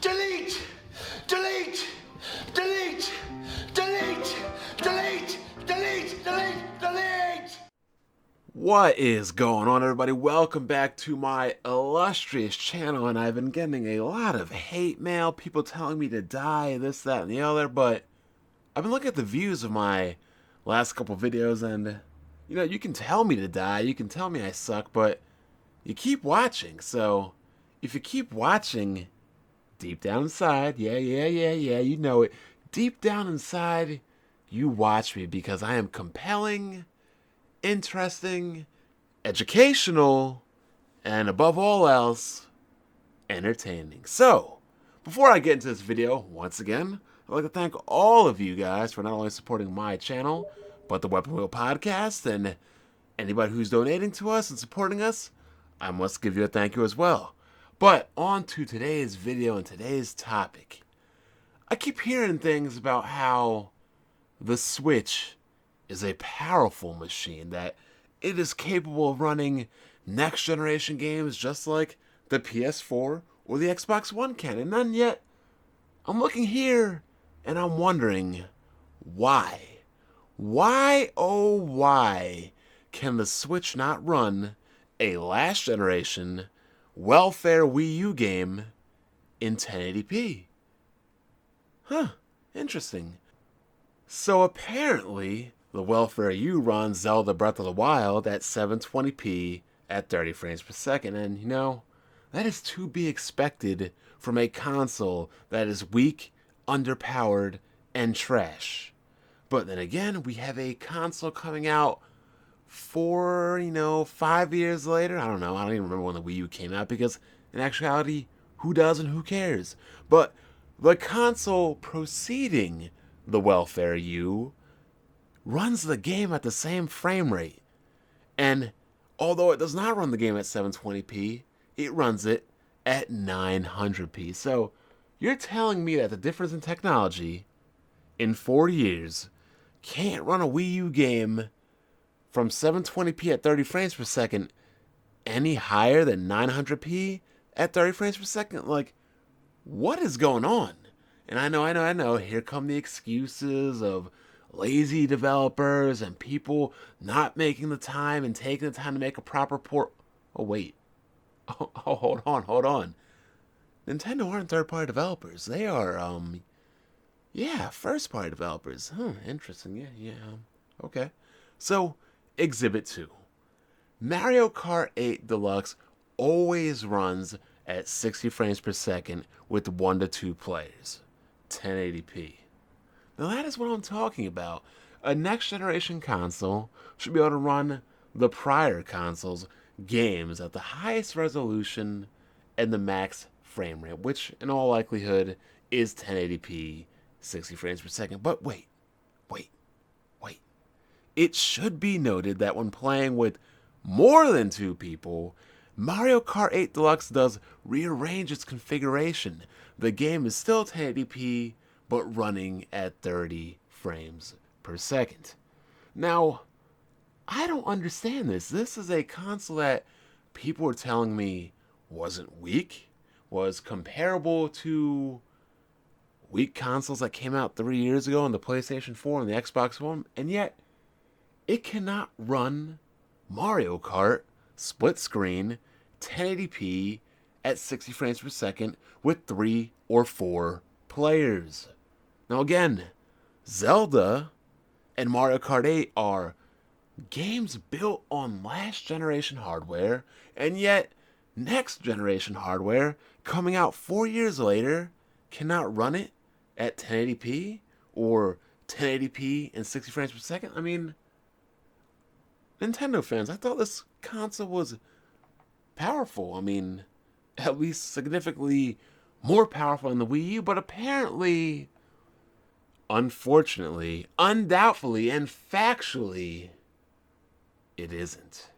Delete! Delete! Delete! Delete! Delete! Delete! Delete! Delete! What is going on, everybody? Welcome back to my illustrious channel, and I've been getting a lot of hate mail, people telling me to die, this, that, and the other, but I've been looking at the views of my last couple videos, and, you can tell me to die, you can tell me I suck, but you keep watching, so if you keep watching, deep down inside, yeah, you know it, deep down inside, you watch me because I am compelling, interesting, educational, and above all else, entertaining. So, before I get into this video, once again, I'd like to thank all of you guys for not only supporting my channel, but the Weapon Wheel Podcast, and anybody who's donating to us and supporting us, I must give you a thank you as well. But on to today's video and today's topic. I keep hearing things about how the Switch is a powerful machine, that it is capable of running next generation games just like the PS4 or the Xbox One can. And then yet, I'm looking here and I'm wondering, why? Why, oh why, can the Switch not run a last generation welfare Wii U game in 1080p? Huh, interesting. So apparently, the welfare U runs Zelda Breath of the Wild at 720p at 30 frames per second, and that is to be expected from a console that is weak, underpowered, and trash. But then again, we have a console coming out 5 years later. I don't even remember when the Wii U came out, because in actuality, who does and who cares? But the console preceding the welfare U runs the game at the same frame rate. And although it does not run the game at 720p, it runs it at 900p. So you're telling me that the difference in technology in 4 years can't run a Wii U game from 720p at 30 frames per second any higher than 900p at 30 frames per second? Like, what is going on? And I know, here come the excuses of lazy developers and people not making the time and taking the time to make a proper port. Oh, wait. Oh, hold on. Nintendo aren't third-party developers. They are, first-party developers. Interesting. Yeah. Okay. So, Exhibit 2. Mario Kart 8 Deluxe always runs at 60 frames per second with 1 to 2 players. 1080p. Now that is what I'm talking about. A next generation console should be able to run the prior console's games at the highest resolution and the max frame rate, which in all likelihood is 1080p, 60 frames per second. But wait. It should be noted that when playing with more than 2 people, Mario Kart 8 Deluxe does rearrange its configuration. The game is still 1080p, but running at 30 frames per second. Now, I don't understand this. This is a console that people were telling me wasn't weak, was comparable to weak consoles that came out 3 years ago on the PlayStation 4 and the Xbox One, and yet it cannot run Mario Kart split screen 1080p at 60 frames per second with 3 or 4 players. Now again, Zelda and Mario Kart 8 are games built on last generation hardware, and yet next generation hardware coming out 4 years later cannot run it at 1080p or 1080p and 60 frames per second. I mean, Nintendo fans, I thought this console was powerful. I mean, at least significantly more powerful than the Wii U, but apparently, unfortunately, undoubtedly, and factually, it isn't.